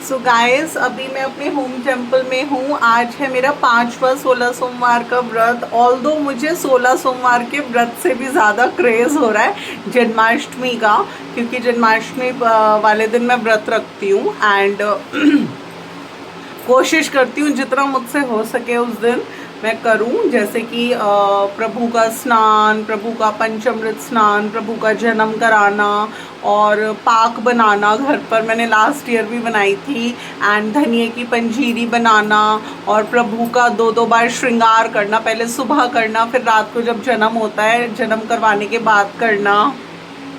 So guys, अभी मैं अपने होम टेम्पल में हूँ। आज है मेरा 5वां 16 सोमवार का व्रत। ऑल्दो मुझे 16 सोमवार के व्रत से भी ज़्यादा क्रेज़ हो रहा है जन्माष्टमी का, क्योंकि जन्माष्टमी वाले दिन मैं व्रत रखती हूँ एंड कोशिश करती हूँ जितना मुझसे हो सके उस दिन मैं करूँ। जैसे कि प्रभु का स्नान, प्रभु का पंचामृत स्नान, प्रभु का जन्म कराना और पाक बनाना घर पर। मैंने लास्ट ईयर भी बनाई थी। एंड धनिए की पंजीरी बनाना और प्रभु का 2-2 बार श्रृंगार करना, पहले सुबह करना, फिर रात को जब जन्म होता है जन्म करवाने के बाद करना।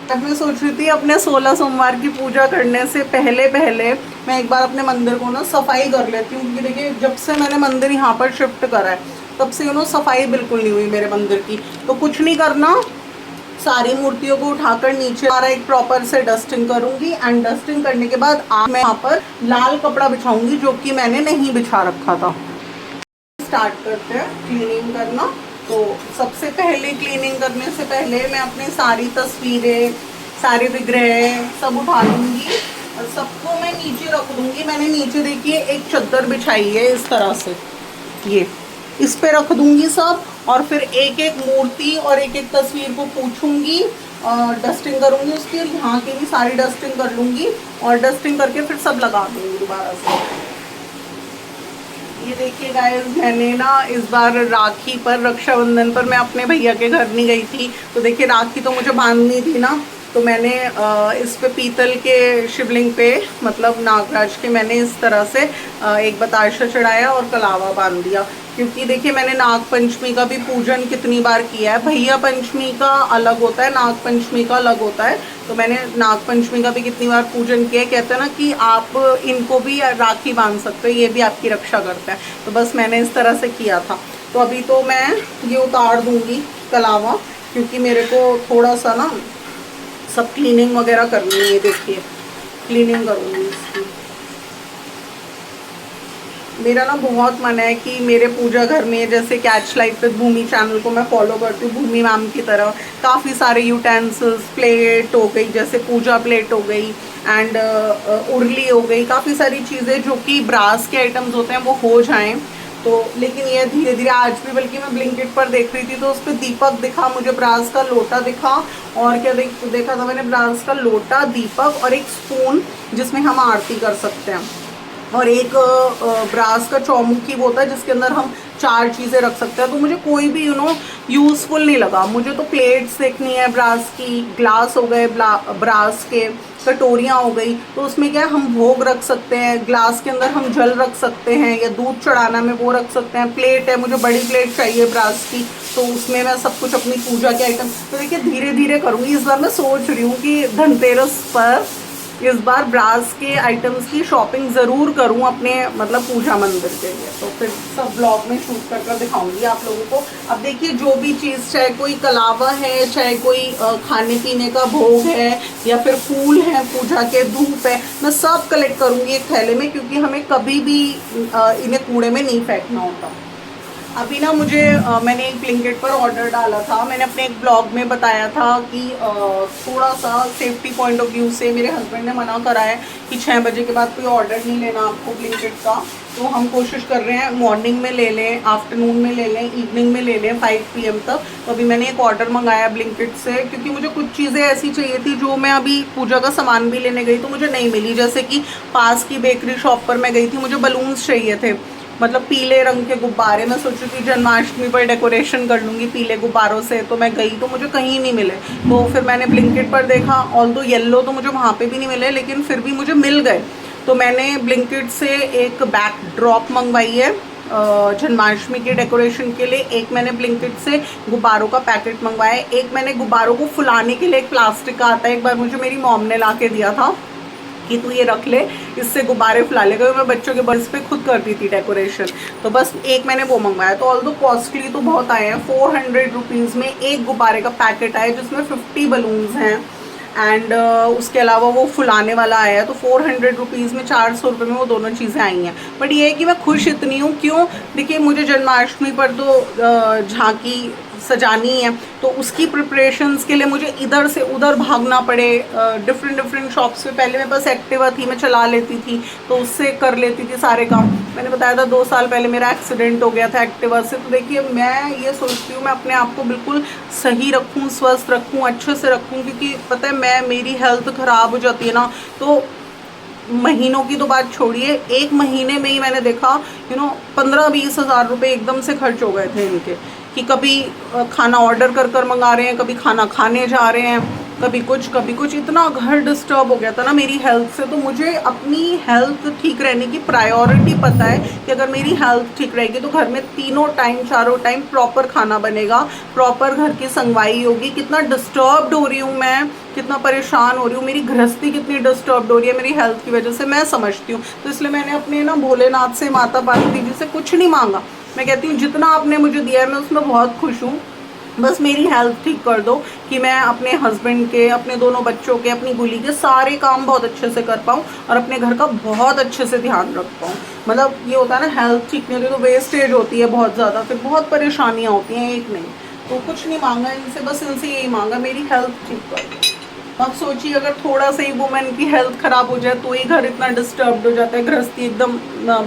तब मैं सोच रही थी अपने 16 सोमवार की पूजा करने से पहले मैं एक बार अपने मंदिर को ना सफाई कर लेती हूँ, क्योंकि देखिए जब से मैंने मंदिर यहाँ पर शिफ्ट करा है तब से सफाई बिल्कुल नहीं हुई मेरे मंदिर की। तो कुछ नहीं करना, सारी मूर्तियों को उठाकर नीचे एक प्रॉपर से डस्टिंग करूँगी एंड डस्टिंग करने के बाद मैं यहाँ पर लाल कपड़ा बिछाऊँगी जो कि मैंने नहीं बिछा रखा था। स्टार्ट करते हैं क्लीनिंग करना। तो सबसे पहले क्लीनिंग करने से पहले मैं अपनी सारी तस्वीरें, सारे विग्रह सब उठा लूँगी और सबको मैं नीचे रख दूँगी। मैंने नीचे देखिए एक चादर बिछाई है इस तरह से, ये इस पे रख दूँगी सब। और फिर एक एक मूर्ति और एक एक तस्वीर को पूछूँगी और डस्टिंग करूँगी उसकी। यहाँ की भी सारी डस्टिंग कर लूँगी और डस्टिंग करके फिर सब लगा दूँगी दोबारा से। ये देखिए गाइस, मैंने ना इस बार राखी पर, रक्षाबंधन पर मैं अपने भैया के घर नहीं गई थी। तो देखिए राखी तो मुझे बांधनी थी ना, तो मैंने इस पे पीतल के शिवलिंग पे, मतलब नागराज के, मैंने इस तरह से एक बताशा चढ़ाया और कलावा बांध दिया। क्योंकि देखिए मैंने नाग पंचमी का भी पूजन कितनी बार किया है। भैया पंचमी का अलग होता है, नाग पंचमी का अलग होता है। तो मैंने नाग पंचमी का भी कितनी बार पूजन किया है। कहते हैं ना कि आप इनको भी राखी बांध सकते हो, ये भी आपकी रक्षा करता है। तो बस मैंने इस तरह से किया था। तो अभी तो मैं ये उतार दूँगी कलावा, क्योंकि मेरे को थोड़ा सा ना सब क्लीनिंग वगैरह करनी है। देखिए क्लीनिंग करूँगी इसकी। मेरा ना बहुत मन है कि मेरे पूजा घर में, जैसे catch life with Bhoomi channel को मैं फॉलो करती हूँ भूमि मैम की तरह, काफ़ी सारे यूटेंसिल्स, प्लेट हो गई, जैसे पूजा प्लेट हो गई एंड उर्ली हो गई, काफ़ी सारी चीज़ें जो कि ब्रास के आइटम्स होते हैं वो हो जाएं। तो लेकिन ये धीरे धीरे, आज भी बल्कि मैं ब्लिंकिट पर देख रही थी तो उस पर दीपक दिखा मुझे, ब्रास का लोटा दिखा। और क्या देखा था मैंने, ब्रास का लोटा, दीपक और एक स्पून जिसमें हम आरती कर सकते हैं, और एक ब्रास का चौमुखी वो होता है जिसके अंदर हम 4 चीज़ें रख सकते हैं। तो मुझे कोई भी यूज़फुल नहीं लगा। मुझे तो प्लेट्स देखनी है ब्रास की, ग्लास हो गए ब्रास के, कटोरियाँ हो गई, तो उसमें क्या है हम भोग रख सकते हैं, ग्लास के अंदर हम जल रख सकते हैं या दूध चढ़ाना में वो रख सकते हैं। प्लेट है, मुझे बड़ी प्लेट चाहिए ब्रास की, तो उसमें मैं सब कुछ अपनी पूजा के आइटम। तो देखिए धीरे धीरे करूँगी। इस बार मैं सोच रही हूँ कि धनतेरस पर इस बार ब्रास के आइटम्स की शॉपिंग ज़रूर करूं अपने, मतलब पूजा मंदिर के लिए। तो फिर सब ब्लॉग में शूट कर दिखाऊंगी आप लोगों को। अब देखिए जो भी चीज़, चाहे कोई कलावा है, चाहे कोई खाने पीने का भोग है या फिर फूल है पूजा के, धूप है, मैं सब कलेक्ट करूंगी एक थैले में, क्योंकि हमें कभी भी इन्हें कूड़े में नहीं फेंकना होता। अभी ना मुझे मैंने एक ब्लिंकिट पर ऑर्डर डाला था। मैंने अपने एक ब्लॉग में बताया था कि थोड़ा सा सेफ्टी पॉइंट ऑफ व्यू से मेरे हस्बैंड ने मना करा है कि 6 बजे के बाद कोई ऑर्डर नहीं लेना आपको ब्लिंकिट का। तो हम कोशिश कर रहे हैं मॉर्निंग में ले लें, आफ्टरनून में ले लें, इवनिंग में ले लें 5 PM तक। तो अभी मैंने एक ऑर्डर मंगाया ब्लिंकिट से, क्योंकि मुझे कुछ चीज़ें ऐसी चाहिए थी जो मैं अभी पूजा का सामान भी लेने गई तो मुझे नहीं मिली। जैसे कि पास की बेकरी शॉप पर मैं गई थी, मुझे बलून्स चाहिए थे, मतलब पीले रंग के गुब्बारे। मैं सोच रही थी जन्माष्टमी पर डेकोरेशन कर लूँगी पीले गुब्बारों से, तो मैं गई तो मुझे कहीं नहीं मिले। तो फिर मैंने ब्लिंकिट पर देखा, ऑल्दो येलो तो मुझे वहाँ पे भी नहीं मिले, लेकिन फिर भी मुझे मिल गए। तो मैंने ब्लिंकिट से एक बैकड्रॉप मंगवाई है जन्माष्टमी के डेकोरेशन के लिए। एक मैंने ब्लिंकिट से गुब्बारों का पैकेट मंगवाया है। एक मैंने गुब्बारों को फुलाने के लिए एक प्लास्टिक का आता है, एक बार मुझे मेरी मॉम ने ला के दिया था कि तू ये रख ले, इससे गुब्बारे फुला लेगा। मैं बच्चों के बर्थ पे खुद करती थी डेकोरेशन, तो बस एक मैंने वो मंगवाया। तो ऑल्दो कॉस्टली तो बहुत आए हैं, 400 रुपीज़ में एक गुब्बारे का पैकेट आया जिसमें 50 बलून्स हैं एंड उसके अलावा वो फुलाने वाला आया है। तो 400 रुपीज़ में, 400 रुपये में वो दोनों चीज़ें आई हैं। बट ये है कि मैं खुश इतनी हूँ, क्यों, देखिए मुझे जन्माष्टमी पर तो झांकी सजानी है, तो उसकी प्रिपरेशंस के लिए मुझे इधर से उधर भागना पड़े, डिफरेंट शॉप्स पे। पहले मेरे पास एक्टिवा थी, मैं चला लेती थी, तो उससे कर लेती थी सारे काम। मैंने बताया था 2 साल पहले मेरा एक्सीडेंट हो गया था एक्टिवा से। तो देखिए मैं ये सोचती हूँ मैं अपने आप को बिल्कुल सही रखूँ, स्वस्थ रखूँ, अच्छे से रखूँ, क्योंकि पता है मेरी हेल्थ ख़राब हो जाती है ना, तो महीनों की तो बात छोड़िए, 1 महीने में ही मैंने देखा 15-20 हज़ार रुपये एकदम से खर्च हो गए थे इनके, कि कभी खाना ऑर्डर कर कर मंगा रहे हैं, कभी खाना खाने जा रहे हैं, कभी कुछ। इतना घर डिस्टर्ब हो गया था ना मेरी हेल्थ से। तो मुझे अपनी हेल्थ ठीक रहने की प्रायोरिटी पता है कि अगर मेरी हेल्थ ठीक रहेगी तो घर में तीनों टाइम चारों टाइम प्रॉपर खाना बनेगा, प्रॉपर घर की संगवाई होगी। कितना डिस्टर्ब्ड हो रही हूँ मैं, कितना परेशान हो रही हूँ, मेरी गृहस्थी कितनी डिस्टर्ब्ड हो रही है मेरी हेल्थ की वजह से, मैं समझती हूँ। तो इसलिए मैंने अपने ना भोलेनाथ से, माता पार्वती जी से कुछ नहीं मांगा। मैं कहती हूँ जितना आपने मुझे दिया है मैं उसमें बहुत खुश हूँ, बस मेरी हेल्थ ठीक कर दो कि मैं अपने हस्बैंड के, अपने दोनों बच्चों के, अपनी गुली के सारे काम बहुत अच्छे से कर पाऊँ और अपने घर का बहुत अच्छे से ध्यान रख पाऊँ। मतलब ये होता है ना, हेल्थ ठीक नहीं होती तो वेस्टेज होती है बहुत ज़्यादा, फिर बहुत परेशानियाँ होती हैं, एक नहीं। तो कुछ नहीं मांगा इनसे, बस इनसे यही मांगा मेरी हेल्थ ठीक कर दो। अब सोचिए अगर थोड़ा सा ही वुमेन की हेल्थ खराब हो जाए तो ही घर इतना डिस्टर्ब्ड हो जाता है, गृहस्थी एकदम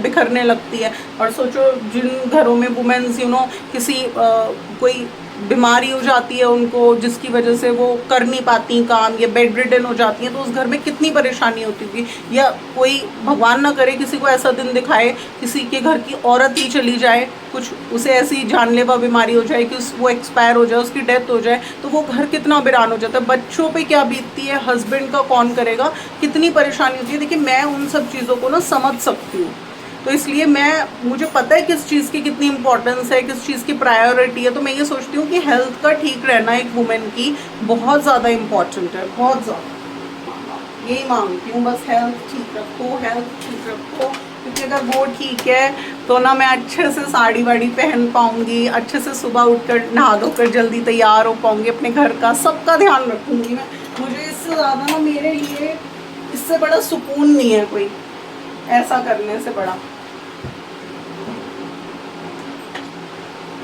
बिखरने लगती है। और सोचो जिन घरों में वुमेन्स किसी कोई बीमारी हो जाती है उनको, जिसकी वजह से वो कर नहीं पाती काम, या बेड रिडन हो जाती हैं, तो उस घर में कितनी परेशानी होती थी। या कोई भगवान ना करे किसी को ऐसा दिन दिखाए, किसी के घर की औरत ही चली जाए, कुछ उसे ऐसी जानलेवा बीमारी हो जाए कि वो एक्सपायर हो जाए, उसकी डेथ हो जाए, तो वो घर कितना वीरान हो जाता है। बच्चों पे क्या बीतती है, हस्बैंड का कौन करेगा, कितनी परेशानी होती है। देखिए मैं उन सब चीज़ों को ना समझ सकती हूँ, तो इसलिए मुझे पता है किस चीज़ की कितनी इंपॉर्टेंस है, किस चीज़ की प्रायोरिटी है। तो मैं ये सोचती हूँ कि हेल्थ का ठीक रहना एक वुमेन की बहुत ज़्यादा इम्पॉर्टेंट है, बहुत ज़्यादा। यही मांगती हूँ बस, हेल्थ ठीक रखो, हेल्थ ठीक रखो, क्योंकि अगर वो ठीक है तो ना मैं अच्छे से साड़ी वाड़ी पहन पाऊँगी, अच्छे से सुबह उठकर नहा धोकर जल्दी तैयार हो पाऊँगी, अपने घर का सबका ध्यान रखूँगी मैं। मुझे इससे ज़्यादा ना, मेरे लिए इससे बड़ा सुकून नहीं है कोई, ऐसा करने से बड़ा।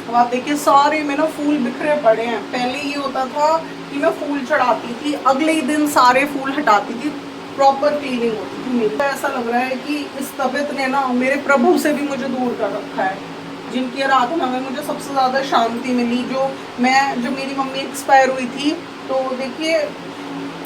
अब आप देखिए सारे में ना फूल बिखरे पड़े हैं। पहले ये होता था कि मैं फूल चढ़ाती थी, अगले ही दिन सारे फूल हटाती थी, प्रॉपर क्लीनिंग होती थी मेरी। ऐसा लग रहा है कि इस तबीयत ने ना मेरे प्रभु से भी मुझे दूर कर रखा है, जिनकी आराधना में मुझे सबसे ज़्यादा शांति मिली। जब मेरी मम्मी एक्सपायर हुई थी, तो देखिए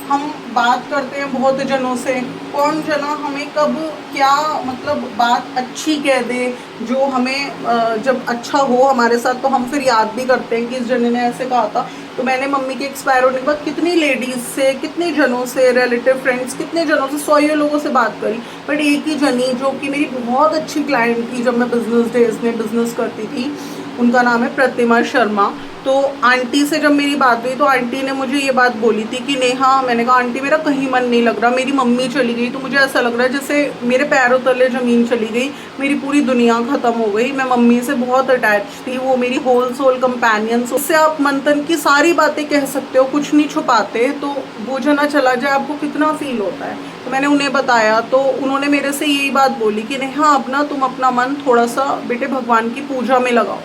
हम बात करते हैं बहुत जनों से, कौन जना हमें कब क्या मतलब बात अच्छी कह दे, जो हमें जब अच्छा हो हमारे साथ तो हम फिर याद भी करते हैं कि इस जने ने ऐसे कहा था। तो मैंने मम्मी के एक्सपायर होने के बाद कितनी लेडीज़ से, कितने जनों से, रिलेटिव फ्रेंड्स, कितने जनों से, 100 लोगों से बात करी, बट एक ही जनी जो कि मेरी बहुत अच्छी क्लाइंट थी जब मैं बिजनेस डेज में बिजनेस करती थी, उनका नाम है प्रतिमा शर्मा। तो आंटी से जब मेरी बात हुई तो आंटी ने मुझे ये बात बोली थी कि नेहा, मैंने कहा आंटी मेरा कहीं मन नहीं लग रहा, मेरी मम्मी चली गई तो मुझे ऐसा लग रहा है जैसे मेरे पैरों तले ज़मीन चली गई, मेरी पूरी दुनिया ख़त्म हो गई। मैं मम्मी से बहुत अटैच थी, वो मेरी होल सोल कंपेनियन। उससे आप मंथन की सारी बातें कह सकते हो, कुछ नहीं छुपाते, तो वो जना चला जाए आपको कितना फील होता है। तो मैंने उन्हें बताया तो उन्होंने मेरे से यही बात बोली कि नेहा अब ना तुम अपना मन थोड़ा सा बेटे भगवान की पूजा में लगाओ,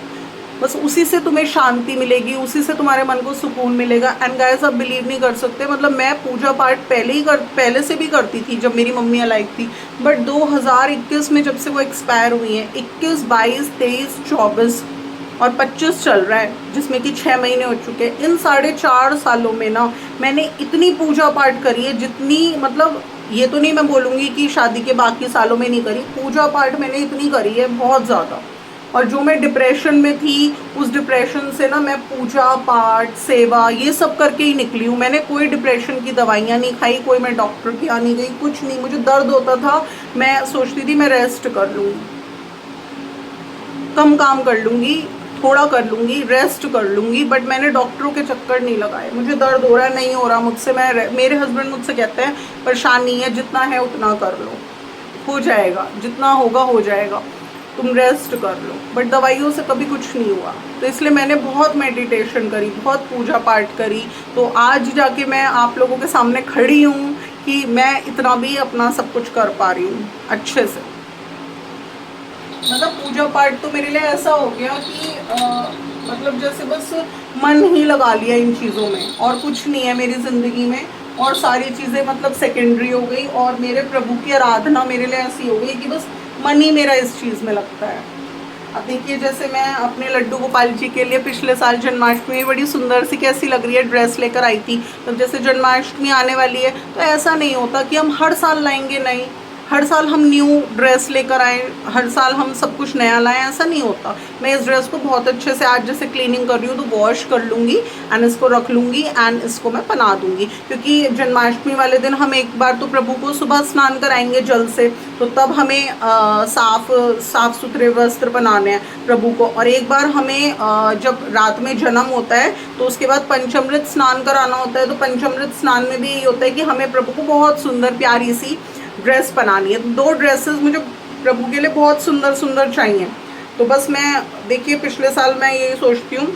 बस उसी से तुम्हें शांति मिलेगी, उसी से तुम्हारे मन को सुकून मिलेगा। एंड गाइस आप बिलीव नहीं कर सकते, मतलब मैं पूजा पाठ पहले से भी करती थी जब मेरी मम्मी अलाइव थी, बट 2021 में जब से वो एक्सपायर हुई हैं, 21, 22, 23, 24 और 25 चल रहा है, जिसमें कि 6 महीने हो चुके हैं। इन 4.5 सालों में ना मैंने इतनी पूजा पाठ करी है जितनी, मतलब ये तो नहीं मैं बोलूँगी कि शादी के बाकी सालों में नहीं करी, पूजा पाठ मैंने इतनी करी है बहुत ज़्यादा। और जो मैं डिप्रेशन में थी, उस डिप्रेशन से ना मैं पूजा पाठ, सेवा, ये सब करके ही निकली हूँ। मैंने कोई डिप्रेशन की दवाइयाँ नहीं खाई, कोई मैं डॉक्टर के यहाँ नहीं गई, कुछ नहीं। मुझे दर्द होता था, मैं सोचती थी मैं रेस्ट कर लूँगी, कम काम कर लूँगी, थोड़ा कर लूँगी, रेस्ट कर लूँगी, बट मैंने डॉक्टरों के चक्कर नहीं लगाए। मुझे दर्द हो रहा है, नहीं हो रहा मुझसे, मेरे हस्बैंड मुझसे कहते हैं परेशान नहीं है, जितना है उतना कर लो, हो जाएगा, जितना होगा हो जाएगा, तुम रेस्ट कर लो। बट दवाइयों से कभी कुछ नहीं हुआ। तो इसलिए मैंने बहुत मेडिटेशन करी, बहुत पूजा पाठ करी, तो आज जाके मैं आप लोगों के सामने खड़ी हूँ कि मैं इतना भी अपना सब कुछ कर पा रही हूँ अच्छे से। मतलब पूजा पाठ तो मेरे लिए ऐसा हो गया कि मतलब जैसे बस मन ही लगा लिया इन चीज़ों में, और कुछ नहीं है मेरी ज़िंदगी में, और सारी चीज़ें मतलब सेकेंडरी हो गई, और मेरे प्रभु की आराधना मेरे लिए ऐसी हो गई कि बस मन ही मेरा इस चीज़ में लगता है। अब देखिए, जैसे मैं अपने लड्डू गोपाल जी के लिए पिछले साल जन्माष्टमी में बड़ी सुंदर सी कैसी लग रही है ड्रेस लेकर आई थी। तो जैसे जन्माष्टमी आने वाली है, तो ऐसा नहीं होता कि हम हर साल लाएंगे, नहीं, हर साल हम न्यू ड्रेस लेकर आए, हर साल हम सब कुछ नया लाएं, ऐसा नहीं होता। मैं इस ड्रेस को बहुत अच्छे से आज जैसे क्लीनिंग कर रही हूँ तो वॉश कर लूँगी एंड इसको रख लूँगी एंड इसको मैं पहना दूँगी, क्योंकि जन्माष्टमी वाले दिन हम एक बार तो प्रभु को सुबह स्नान कराएंगे जल से, तो तब हमें साफ सुथरे वस्त्र पहनाने हैं प्रभु को, और एक बार हमें जब रात में जन्म होता है तो उसके बाद पंचामृत स्नान कराना होता है। तो पंचामृत स्नान में भी यही होता है कि हमें प्रभु को बहुत सुंदर प्यारी सी ड्रेस बनानी है। 2 ड्रेसेस मुझे प्रभु के लिए बहुत सुंदर सुंदर चाहिए। तो बस मैं देखिए पिछले साल मैं यही सोचती हूँ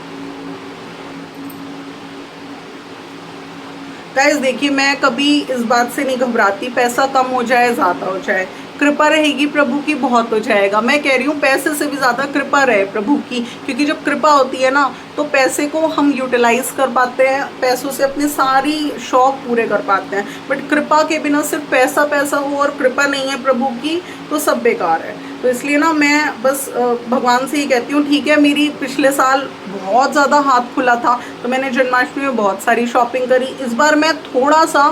गाइस, देखिए मैं कभी इस बात से नहीं घबराती, पैसा कम हो जाए ज़्यादा हो जाए, कृपा रहेगी प्रभु की बहुत हो जाएगा। मैं कह रही हूँ पैसे से भी ज़्यादा कृपा रहे प्रभु की, क्योंकि जब कृपा होती है ना तो पैसे को हम यूटिलाइज कर पाते हैं, पैसों से अपने सारी शौक पूरे कर पाते हैं। बट कृपा के बिना सिर्फ पैसा पैसा हो और कृपा नहीं है प्रभु की तो सब बेकार है। तो इसलिए ना मैं बस भगवान से ही कहती हूँ, ठीक है, मेरी पिछले साल बहुत ज़्यादा हाथ खुला था तो मैंने जन्माष्टमी में बहुत सारी शॉपिंग करी। इस बार मैं थोड़ा सा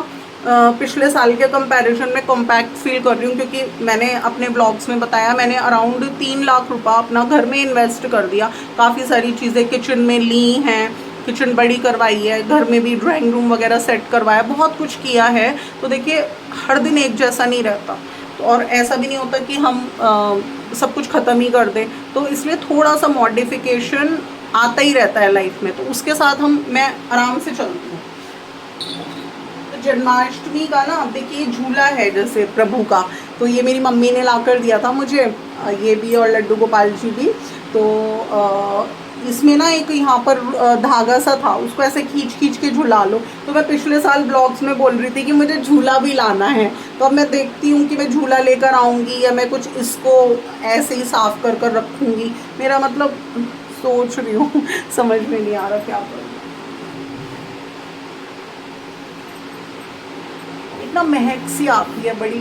पिछले साल के कंपैरिजन में कॉम्पैक्ट फील कर रही हूँ, क्योंकि मैंने अपने ब्लॉग्स में बताया मैंने अराउंड 3 लाख रुपया अपना घर में इन्वेस्ट कर दिया। काफ़ी सारी चीज़ें किचन में ली हैं, किचन बड़ी करवाई है, घर में भी ड्राइंग रूम वगैरह सेट करवाया, बहुत कुछ किया है। तो देखिए हर दिन एक जैसा नहीं रहता, तो और ऐसा भी नहीं होता कि हम सब कुछ ख़त्म ही कर दें। तो इसलिए थोड़ा सा मॉडिफिकेशन आता ही रहता है लाइफ में, तो उसके साथ मैं आराम से चलती हूँ। तो जन्माष्टमी का ना देखिए झूला है जैसे प्रभु का, तो ये मेरी मम्मी ने ला कर दिया था मुझे, ये भी और लड्डू गोपाल जी भी। तो इसमें ना एक यहाँ पर धागा सा था, उसको ऐसे खींच खींच के झूला लो। तो मैं पिछले साल ब्लॉग्स में बोल रही थी कि मुझे झूला भी लाना है, तो अब मैं देखती हूँ कि मैं झूला लेकर आऊँगी या मैं कुछ इसको ऐसे ही साफ कर कर रखूँगी। मेरा मतलब सोच रही हूँ समझ में नहीं आ रहा क्या करूँ। इतना महक सी आती है बड़ी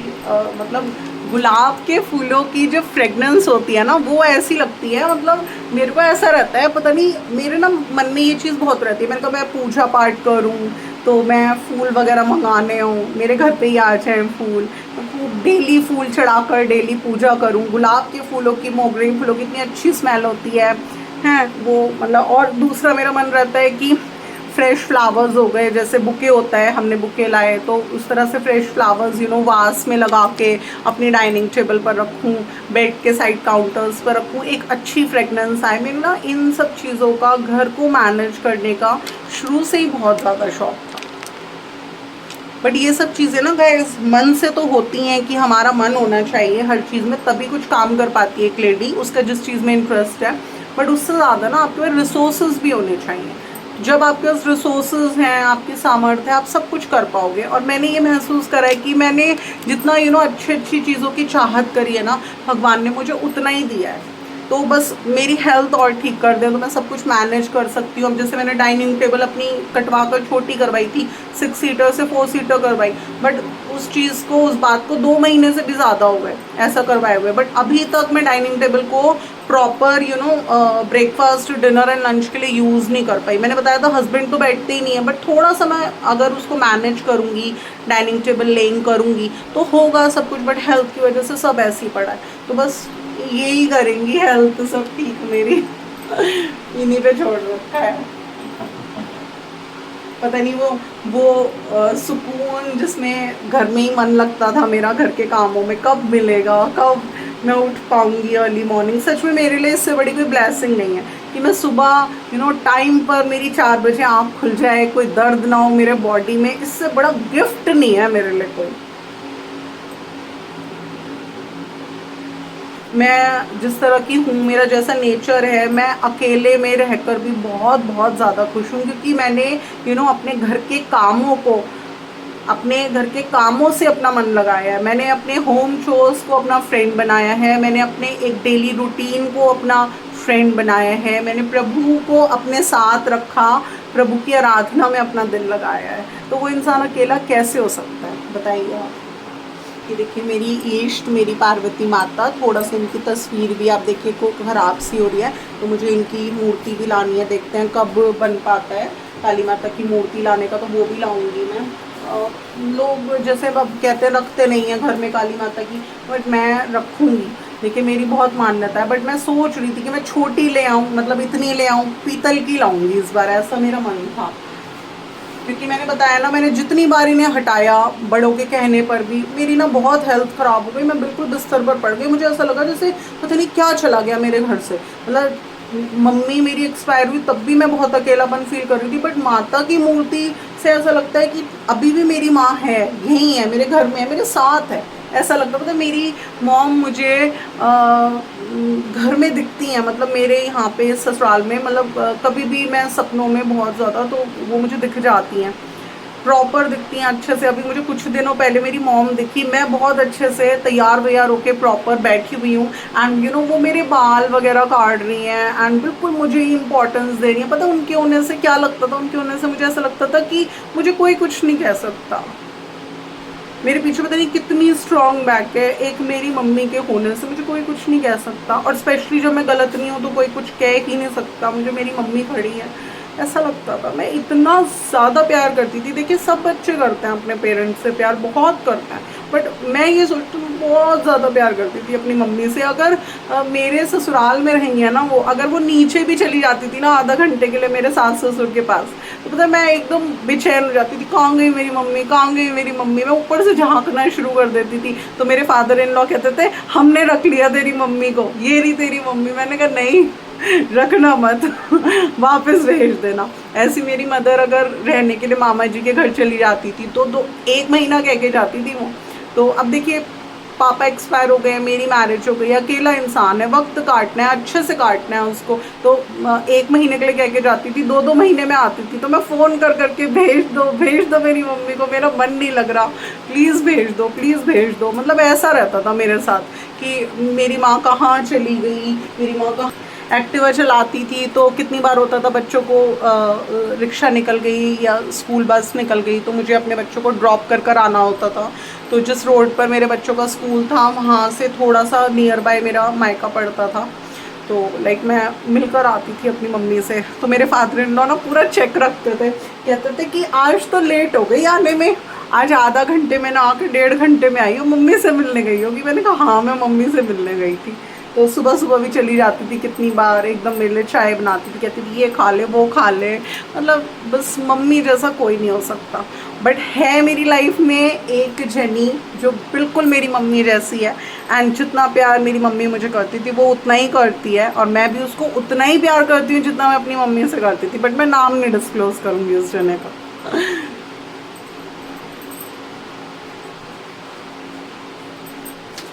मतलब गुलाब के फूलों की जो फ्रेगनेंस होती है ना वो ऐसी लगती है, मतलब मेरे को ऐसा रहता है, पता नहीं मेरे ना मन में ये चीज़ बहुत रहती है। मैंने कहा मैं पूजा पाठ करूँ तो मैं फूल वगैरह मंगाने हूँ, मेरे घर पे ही आ जाए फूल, तो डेली फूल चढ़ाकर डेली पूजा करूँ। गुलाब के फूलों की, मोगरे फूलों की इतनी अच्छी स्मेल होती है हैं वो, मतलब। और दूसरा मेरा मन रहता है कि फ्रेश फ्लावर्स हो गए, जैसे बुके होता है, हमने बुके लाए तो उस तरह से फ्रेश फ्लावर्स वास में लगा के अपनी डाइनिंग टेबल पर रखूँ, बेड के साइड काउंटर्स पर रखूँ, एक अच्छी फ्रेगनेंस आए। मेरे ना इन सब चीज़ों का, घर को मैनेज करने का शुरू से ही बहुत ज़्यादा शौक था। बट ये सब चीज़ें ना गाइस मन से तो होती हैं कि हमारा मन होना चाहिए हर चीज़ में, तभी कुछ काम कर पाती है एक लेडी, उसका जिस चीज़ में इंटरेस्ट है। बट उससे ज़्यादा ना आपके पास रिसोर्सेज भी होने चाहिए। जब आपके पास रिसोर्सेज हैं, आपकी सामर्थ्य है, आप सब कुछ कर पाओगे। और मैंने ये महसूस करा है कि मैंने जितना अच्छी अच्छी चीज़ों की चाहत करी है ना, भगवान ने मुझे उतना ही दिया है। तो बस मेरी हेल्थ और ठीक कर दे तो मैं सब कुछ मैनेज कर सकती हूँ। अब जैसे मैंने डाइनिंग टेबल अपनी कटवा कर छोटी करवाई थी, 6 सीटर से 4 सीटर करवाई, बट उस चीज़ को, उस बात को 2 महीने से भी ज़्यादा हो गए ऐसा करवाए हुए। बट अभी तक मैं डाइनिंग टेबल को proper breakfast, dinner and lunch के लिए यूज़ नहीं कर पाई। मैंने बताया था हस्बैंड तो बैठते ही नहीं है, बट थोड़ा सा मैं अगर उसको मैनेज करूँगी, डाइनिंग टेबल लेइंग करूँगी तो होगा सब कुछ। बट हेल्थ की वजह से सब ऐसे ही पड़ा है, तो बस यही करेंगी, हेल्थ सब ठीक मेरी इन्हीं पे छोड़ रखा है। पता नहीं वो सुकून जिसमें घर में ही मन लगता था मेरा, घर के कामों में, कब मिलेगा, कब मैं उठ पाऊंगी अर्ली मॉर्निंग। सच में मेरे लिए इससे बड़ी कोई ब्लेसिंग नहीं है कि मैं सुबह टाइम पर मेरी 4 बजे आँख खुल जाए, कोई दर्द ना हो मेरे बॉडी में। इससे बड़ा गिफ्ट नहीं है मेरे लिए कोई। मैं जिस तरह की हूँ, मेरा जैसा नेचर है, मैं अकेले में रहकर भी बहुत बहुत ज़्यादा खुश हूँ, क्योंकि मैंने अपने घर के कामों को, अपने घर के कामों से अपना मन लगाया है। मैंने अपने होम चोर्स को अपना फ्रेंड बनाया है, मैंने अपने एक डेली रूटीन को अपना फ्रेंड बनाया है, मैंने प्रभु को अपने साथ रखा, प्रभु की आराधना में अपना दिल लगाया है, तो वो इंसान अकेला कैसे हो सकता है बताइए आप। ये देखिए मेरी ईष्ट, मेरी पार्वती माता, थोड़ा सा इनकी तस्वीर भी आप देखिए को खराब सी हो रही है, तो मुझे इनकी मूर्ति भी लानी है, देखते हैं कब बन पाता है काली माता की मूर्ति लाने का, तो वो भी लाऊंगी मैं। लोग जैसे अब कहते रखते नहीं हैं घर में काली माता की, बट मैं रखूँगी। देखिए मेरी बहुत मान्यता है, बट मैं सोच रही थी कि मैं छोटी ले आऊँ, मतलब इतनी ले आऊँ, पीतल की लाऊंगी इस बार, ऐसा मेरा मन था। क्योंकि मैंने बताया ना, मैंने जितनी बार इन्हें हटाया बड़ों के कहने पर भी, मेरी ना बहुत हेल्थ ख़राब हो गई, मैं बिल्कुल बिस्तर पर पड़ गई, मुझे ऐसा लगा जैसे पता नहीं क्या चला गया मेरे घर से। मतलब मम्मी मेरी एक्सपायर हुई तब भी मैं बहुत अकेलापन फील कर रही थी, बट माता की मूर्ति से ऐसा लगता है कि अभी भी मेरी माँ है, यहीं है, मेरे घर में है, मेरे साथ है, ऐसा लगता है। मतलब मेरी मॉम मुझे घर में दिखती हैं, मतलब मेरे यहाँ पे ससुराल में, मतलब कभी भी मैं सपनों में बहुत ज़्यादा, तो वो मुझे दिख जाती हैं, प्रॉपर दिखती हैं अच्छे से। अभी मुझे कुछ दिनों पहले मेरी मॉम दिखी, मैं बहुत अच्छे से तैयार वैयार होके प्रॉपर बैठी हुई हूँ, एंड यू नो वो मेरे बाल वगैरह काट रही हैं, एंड बिल्कुल मुझे इंपॉर्टेंस दे रही हैं। पता उनके होने से क्या लगता था, उनके होने से मुझे ऐसा लगता था कि मुझे कोई कुछ नहीं कह सकता, मेरे पीछे पता नहीं कितनी स्ट्रॉन्ग बैक है, एक मेरी मम्मी के होने से मुझे कोई कुछ नहीं कह सकता, और स्पेशली जब मैं गलत नहीं हूँ तो कोई कुछ कह ही नहीं सकता, मुझे मेरी मम्मी खड़ी है, ऐसा लगता था। मैं इतना ज़्यादा प्यार करती थी। देखिए सब बच्चे करते हैं अपने पेरेंट्स से प्यार, बहुत करते हैं, बट मैं ये सोचती हूँ बहुत ज़्यादा प्यार करती थी अपनी मम्मी से। अगर मेरे ससुराल में रहेंगी है ना वो, अगर वो नीचे भी चली जाती थी ना आधा घंटे के लिए मेरे सास ससुर के पास, तो पता मैं एकदम बेचैन हो जाती थी, कहाँ गई मेरी मम्मी, कहाँ गई मेरी मम्मी। मैं ऊपर से झांकना शुरू कर देती थी, तो मेरे फादर इन लॉ कहते थे हमने रख लिया तेरी मम्मी को, ये रही तेरी मम्मी। मैंने कहा नहीं, रखना मत, वापस भेज देना। ऐसी मेरी मदर अगर रहने के लिए मामा जी के घर चली जाती थी तो 1 महीना कह के जाती थी वो। तो अब देखिए पापा एक्सपायर हो गए, मेरी मैरिज हो गई, अकेला इंसान है, वक्त काटना है, अच्छे से काटना है उसको, तो 1 महीने के लिए कह के जाती थी, 2-2 महीने में आती थी, तो मैं फ़ोन कर करके भेज दो मेरी मम्मी को, मेरा मन नहीं लग रहा, प्लीज़ भेज दो, प्लीज़ भेज दो। मतलब ऐसा रहता था मेरे साथ कि मेरी माँ कहाँ चली गई, मेरी माँ कहाँ। एक्टिवा चलाती थी तो कितनी बार होता था बच्चों को रिक्शा निकल गई या स्कूल बस निकल गई, तो मुझे अपने बच्चों को ड्रॉप कर कर आना होता था। तो जिस रोड पर मेरे बच्चों का स्कूल था वहाँ से थोड़ा सा नियर बाय मेरा मायका पड़ता था, तो लाइक मैं मिलकर आती थी अपनी मम्मी से। तो मेरे फादर इन लॉ ना पूरा चेक रखते थे, कहते थे कि आज तो लेट हो गई आने में, आज आधा घंटे में ना आके 1.5 घंटे में आई हो, मम्मी से मिलने गई होगी। मैंने कहा हाँ मैं मम्मी से मिलने गई थी। तो सुबह सुबह भी चली जाती थी कितनी बार, एकदम मेरे लिए चाय बनाती थी, कहती थी ये खा ले वो खा ले। मतलब बस मम्मी जैसा कोई नहीं हो सकता, बट है मेरी लाइफ में एक जनी जो बिल्कुल मेरी मम्मी जैसी है, एंड जितना प्यार मेरी मम्मी मुझे करती थी वो उतना ही करती है, और मैं भी उसको उतना ही प्यार करती हूँ जितना मैं अपनी मम्मी से करती थी, बट मैं नाम नहीं डिस्क्लोज करूँगी उस जने का।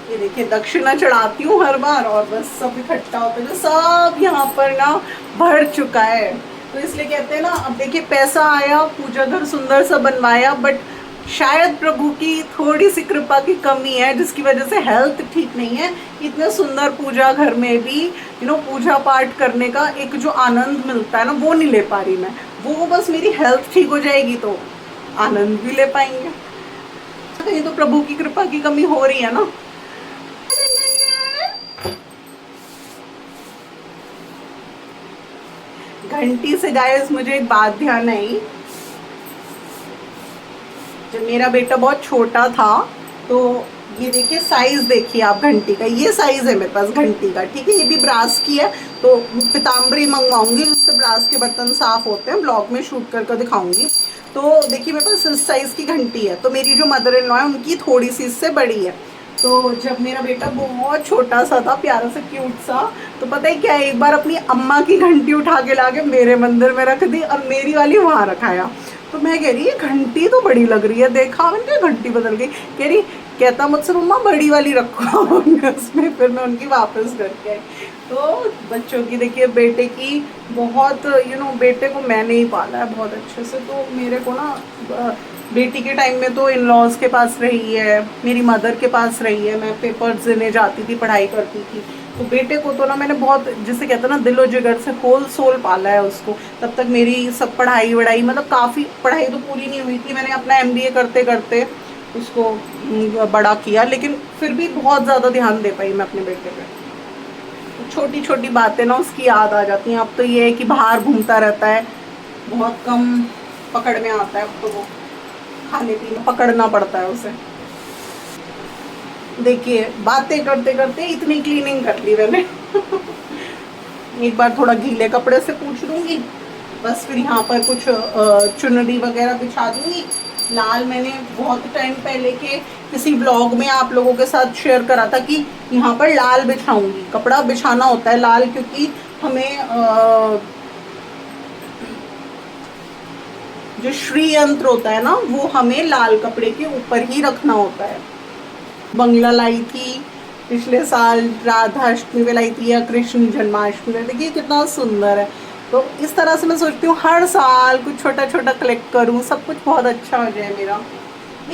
ये देखिए दक्षिणा चढ़ाती हूँ हर बार, और बस सब इकट्ठा होता है, जो सब यहाँ पर ना भर चुका है। तो इसलिए कहते हैं ना, अब देखिए पैसा आया, पूजा घर सुंदर सा बनवाया, बट शायद प्रभु की थोड़ी सी कृपा की कमी है जिसकी वजह से हेल्थ ठीक नहीं है। इतने सुंदर पूजा घर में भी पूजा पाठ करने का एक जो आनंद मिलता है ना, वो नहीं ले पा रही मैं। वो बस मेरी हेल्थ ठीक हो जाएगी तो आनंद भी ले पाएंगे। कहीं तो प्रभु की कृपा की कमी हो रही है ना। घंटी से गाइस मुझे एक बात ध्यान आई, जब मेरा बेटा बहुत छोटा था तो ये देखिए साइज देखिए आप घंटी का, ये साइज है मेरे पास घंटी का, ठीक है। ये भी ब्रास की है, तो पीताम्बरी मंगवाऊंगी जिससे ब्रास के बर्तन साफ होते हैं, ब्लॉग में शूट करके दिखाऊंगी। तो देखिए मेरे पास इस साइज की घंटी है, तो मेरी जो मदर इन लॉ है उनकी थोड़ी सी इससे बड़ी है। तो जब मेरा बेटा बहुत छोटा सा था, प्यारा सा क्यूट सा, तो पता है क्या, एक बार अपनी अम्मा की घंटी उठा के लाके मेरे मंदिर में रख दी और मेरी वाली वहाँ रखाया। तो मैं कह रही है घंटी तो बड़ी लग रही है, देखा मैंने क्या घंटी बदल गई, कह रही कहता मुझसे मम्मा बड़ी वाली रखो उसमें। फिर मैं उनकी वापस करके आई। तो बच्चों की देखिए, बेटे की बहुत बेटे को मैंने ही पाला है बहुत अच्छे से, तो मेरे को ना बेटी के टाइम में तो इन लॉज के पास रही है, मेरी मदर के पास रही है, मैं पेपर्स देने जाती थी, पढ़ाई करती थी। तो बेटे को तो ना मैंने बहुत, जिसे कहते हैं ना, दिलो जिगर से होल सोल पाला है उसको। तब तक मेरी सब पढ़ाई वढ़ाई, मतलब काफ़ी पढ़ाई तो पूरी नहीं हुई थी, मैंने अपना MBA करते करते उसको बड़ा किया, लेकिन फिर भी बहुत ज़्यादा ध्यान दे पाई मैं अपने बेटे पे। छोटी छोटी बातें ना उसकी याद आ जाती हैं। अब तो ये है कि बाहर घूमता रहता है, बहुत कम पकड़ में आता है, अब तो वो खाने पीने पकड़ना पड़ता है उसे। देखिए बातें करते करते इतनी क्लीनिंग कर ली मैंने। एक बार थोड़ा गीले कपड़े से पूछ लूँगी, बस फिर यहाँ पर कुछ चुनरी वगैरह बिछा दूँगी। लाल मैंने बहुत टाइम पहले के किसी ब्लॉग में आप लोगों के साथ शेयर करा था कि यहाँ पर लाल बिछाऊंगी, कपड़ा बिछाना होता है लाल, क्योंकि हमें जो श्री यंत्र होता है ना, वो हमें लाल कपड़े के ऊपर ही रखना होता है। बंगला लाई थी पिछले साल, राधाष्टमी में लाई थी, या कृष्ण जन्माष्टमी में। देखिए कितना सुंदर है। तो इस तरह से मैं सोचती हूँ हर साल कुछ छोटा छोटा कलेक्ट करूँ, सब कुछ बहुत अच्छा हो जाए मेरा।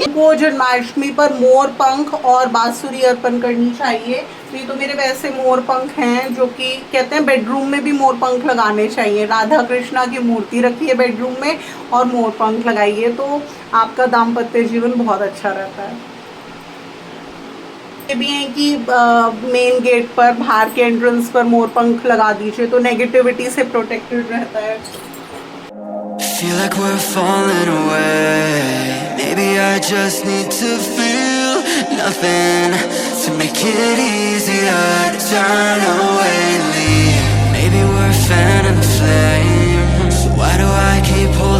को जन्माष्टमी पर मोर पंख और बांसुरी अर्पण करनी चाहिए। तो ये तो मेरे वैसे मोर पंख हैं, जो कि कहते हैं बेडरूम में भी मोर पंख लगाने चाहिए। राधा कृष्णा की मूर्ति रखिए बेडरूम में और मोर पंख लगाइए, तो आपका दाम्पत्य जीवन बहुत अच्छा रहता है। ये भी है कि मेन गेट पर, बाहर के एंट्रेंस पर मोर पंख लगा दीजिए, तो नेगेटिविटी से प्रोटेक्टेड रहता है। Feel like we're falling away. Maybe I just need to feel nothing to make it easier to turn away and leave. Maybe we're fan and flame, so why do I keep holding